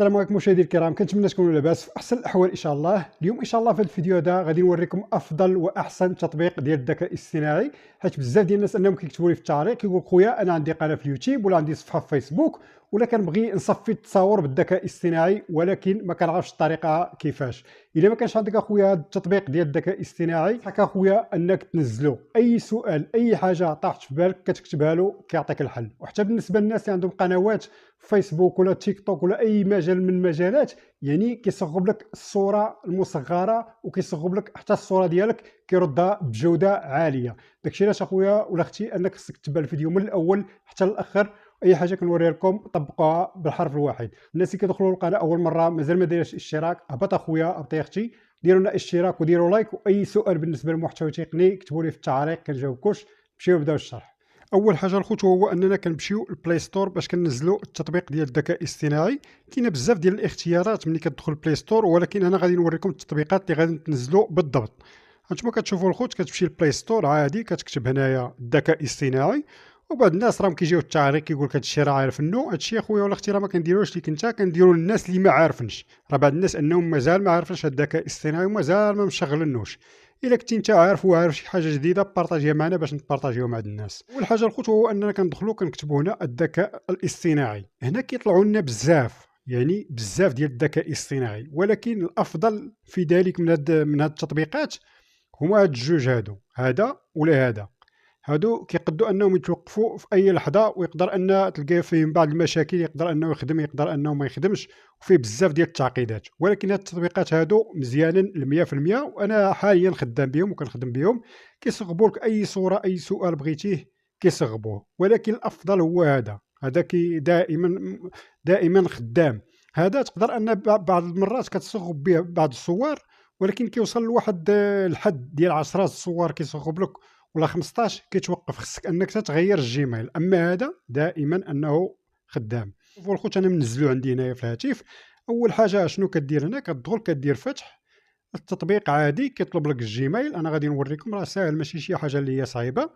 السلام عليكم مشاهدي الكرام، كنتمنى تكونوا لاباس في احسن الاحوال ان شاء الله. اليوم ان شاء الله في الفيديو هذا غادي نوريكم افضل واحسن تطبيق ديال الذكاء الاصطناعي، حيت بزاف ديال الناس انهم كيكتبوا لي في التعليق كيقول خويا انا عندي قناه في اليوتيوب ولا عندي صفحه في فيسبوك ولا كنبغي نصفي التصاور بالذكاء الاصطناعي ولكن ما كنعرفش الطريقه كيفاش. الا ما كانش عندك اخويا هذا التطبيق ديال الذكاء الاصطناعي حك اخويا انك تنزلو اي سؤال اي حاجه طاحت في بالك كتكتبها له كيعطيك الحل. وحتى بالنسبه للناس اللي عندهم قنوات في فيسبوك ولا تيك توك ولا اي مجال من المجالات، يعني كيصغب لك الصوره المصغره وكيصغب لك حتى الصوره ديالك كيردها بجوده عاليه. داكشي علاش اخويا ولا اختي انك خصك تتبع الفيديو من الاول حتى الاخر. اي حاجه كنوريها لكم طبقوها بالحرف الواحد. الناس اللي كيدخلوا القناه اول مره مازال ما دايرش اشتراك، هبط اخويا هبطي اختي ديروا لنا اشتراك وديروا لايك، واي سؤال بالنسبه للمحتوى التقني كتبوا لي في التعليق كنجاوبكوش. نمشيو نبداو الشرح. اول حاجه الخوت هو اننا كنمشيو للبلاي ستور باش كننزلوا التطبيق ديال الذكاء الاصطناعي. كاينه بزاف ديال الاختيارات ملي كتدخل البلاي ستور، ولكن انا غادي نوريكم التطبيقات اللي غادي تنزلوا بالضبط. هانتوما كتشوفوا الخوت كتمشي للبلاي ستور عادي كتكتب هنايا الذكاء الاصطناعي، وبعض الناس راهم كيجيو التعليق كيقول لك هادشي راه عارف انه هادشي اخويا ولا اختي راه ما كنديروش ليك انت، كنديروا للناس اللي ما عارفينش. راه بعض الناس انهم مازال ما عارفينش هاد الذكاء الاصطناعي ومازال ما مشغلينوش. الا كنتي انت عارف وعارف شي حاجه جديده بارطاجيها معنا باش نبارطاجيو مع الناس. اول حاجه الخوت هو اننا كندخلوا كنكتبوا هنا الذكاء الاصطناعي. هنا كيطلعوا لنا بزاف، يعني بزاف ديال الذكاء الاصطناعي، ولكن الافضل في ذلك من هاد التطبيقات هما هاد الجوج هادو، هذا ولا هذا. هادو كيقدوا انهم يتوقفوا في اي لحظه، ويقدر ان تلقى فيهم بعض المشاكل، يقدر انه يخدم يقدر انه ما يخدمش، وفيه بزاف ديال التعقيدات. ولكن هاد التطبيقات هادو مزيانين 100%، وانا حاليا خدام بهم وكنخدم بهم. كيصغبوا لك اي صوره اي سؤال بغيتيه كيصغبوه، ولكن الافضل هو هذا كي دائما خدام. هذا تقدر ان بعض المرات كتصغب به بعض الصور، ولكن كيوصل لواحد الحد ديال 10 الصور كيصغب لك ولا 15 كيتوقف، خصك انك تغير الجيميل. اما هذا دائما انه خدام. شوفوا الخوت انا منزلو عندي هنايا في الهاتف. اول حاجه شنو كدير هنا، كتدخل كدير فتح التطبيق عادي، كيطلب لك الجيميل. انا غادي نوريكم راه ساهل ماشي شي حاجه اللي هي صعيبه.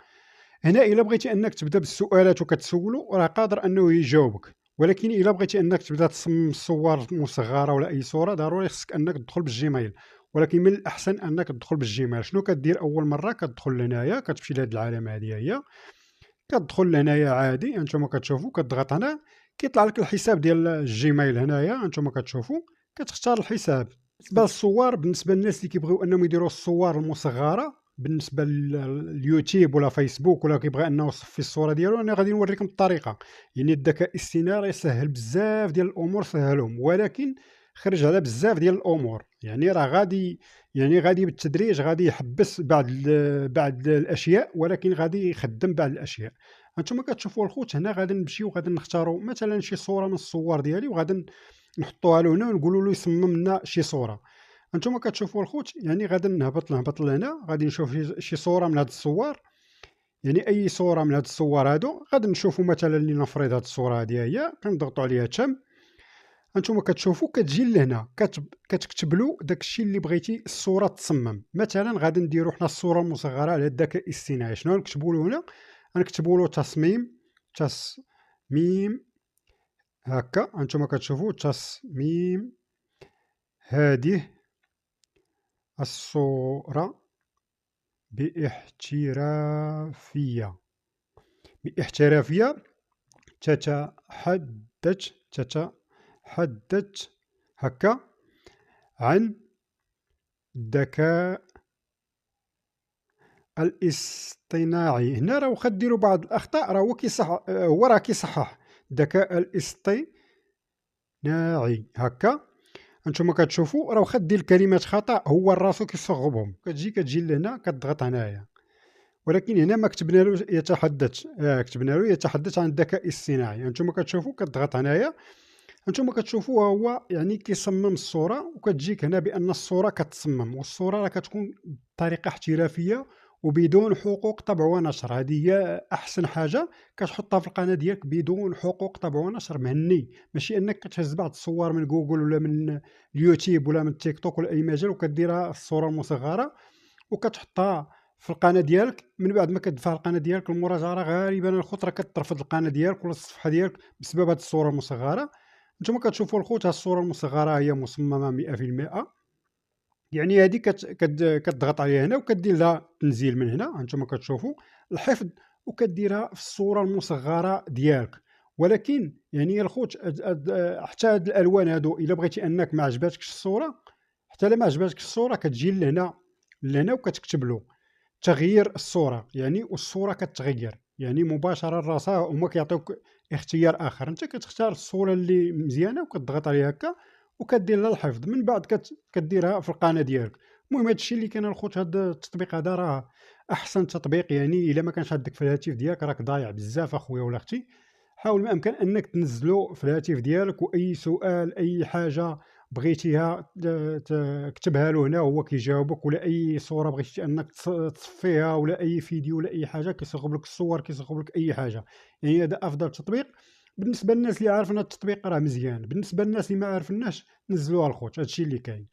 هنا الا بغيتي انك تبدا بالسؤالات وكتسولو راه قادر انه يجاوبك، ولكن الا بغيتي انك تبدا تصمم الصور مصغره ولا اي صوره ضروري خصك انك تدخل بالجيميل. ولكن من الاحسن انك تدخل بالجيميل. شنو كدير اول مره، كتدخل لهنايا كتمشي لهاد العلامه هذه هي، كتدخل لهنايا عادي هانتوما كتشوفوا كتضغط هنا كيطلع لك الحساب ديال الجيميل. هنايا هانتوما كتشوفوا كتختار الحساب. بالنسبه للصور، بالنسبه للناس اللي كيبغيو انهم يديروا الصور المصغره بالنسبه لليوتيوب ولا فيسبوك، ولا كيبغي انه يصفي الصوره ديالو، انا غادي نوريكم الطريقه. يعني الذكاء الاصطناعي سهل بزاف ديال الامور سهلهم، ولكن خرج على بزاف ديال الامور. يعني راه غادي بالتدريج غادي يحبس بعض الاشياء، ولكن غادي يخدم بعض الاشياء. هانتوما كتشوفوا الخوت هنا غادي نمشيو غادي نختاروا مثلا شي صوره من الصور ديالي، وغادي نحطوها له هنا ونقولوا له يصمم لنا شي صوره. هانتوما كتشوفوا الخوت يعني غادي نهبط لهنا، غادي نشوف شي صوره من هاد الصور. يعني اي صوره من هاد الصور هادو غادي نشوفوا مثلا لنفرض هاد الصوره هذه هي، كنضغطوا عليها تم. هانتوما كتشوفوا كتجي لهنا كتكتب له داكشي اللي بغيتي الصوره تصمم. مثلا غادي نديروا حنا الصوره المصغره على الذكاء الاصطناعي. شنو نكتبوا له هنا؟ غنكتبوا له تصميم هكا. هانتوما كتشوفوا تصميم هذه الصورة باحترافية تتحدث هكا عن الذكاء الاصطناعي. هنا راه واخا ديروا بعض الاخطاء راه هو كيصح، هو راه كيصحح الذكاء الاصطناعي هكا. هانتوما كتشوفوا راه واخا دير الكلمات خطا هو راسو كيصغبهم. كتجي لهنا كتضغط هنايا، ولكن هنا ما كتبنا له يتحدث، كتبنا له يتحدث عن الذكاء الاصطناعي. هانتوما كتشوفوا كتضغط هنايا. هانتوما كتشوفوا هو يعني كيصمم الصوره، وكتجيك هنا بان الصوره كتصمم، والصوره راه كتكون بطريقه احترافيه وبدون حقوق طبع ونشر. هذه هي احسن حاجه كتحطها في القناه ديالك بدون حقوق طبع ونشر مهني. ماشي انك كتهز بعض الصور من جوجل ولا من اليوتيوب ولا من تيك توك ولا اي مجال وكديرها الصوره المصغره وكتحطها في القناه ديالك. من بعد ما كتدفع القناه ديالك المراجعه غالبا الخطره كترفض القناه ديالك ولا الصفحه ديالك بسبب هذه الصوره المصغره. نتوما كتشوفوا الخوت، ها الصوره المصغره هي مصممه 100%. يعني هذه كتضغط عليها هنا وكدير لها تنزيل من هنا، هانتوما كتشوفوا الحفظ، وكديرها في الصوره المصغره ديالك. ولكن يعني الخوت حتى هاد الالوان هادو الا بغيتي انك ما عجباتكش الصوره، حتى الا ما عجباتكش الصوره كتجي لهنا وكتكتب له تغيير الصوره، يعني والصوره كتغير يعني مباشره. راسها هما كيعطيوك اختيار اخر، انت كتختار الصوره اللي مزيانه وكتضغط عليها هكا وكدير لها الحفظ، من بعد كديرها في القناه ديالك. المهم هادشي اللي كاين الخوت، هذا التطبيق هذا راه احسن تطبيق. يعني الا ما كانش عندك في الهاتف ديالك راك ضايع بزاف اخويا ولا اختي. حاول ما امكن انك تنزلو في الهاتف ديالك، واي سؤال اي حاجه بغيتيها كتبها له هنا هو كيجاوبك، ولا اي صوره بغيتي انك تصفيها، ولا اي فيديو ولا اي حاجه كيصيغب لك الصور، كيصيغب لك اي حاجه. يعني هذا افضل تطبيق بالنسبه للناس اللي عارفين. هذا التطبيق راه مزيان بالنسبه للناس اللي ما عارفيناش، نزلوها الخوت، هادشي اللي كاين.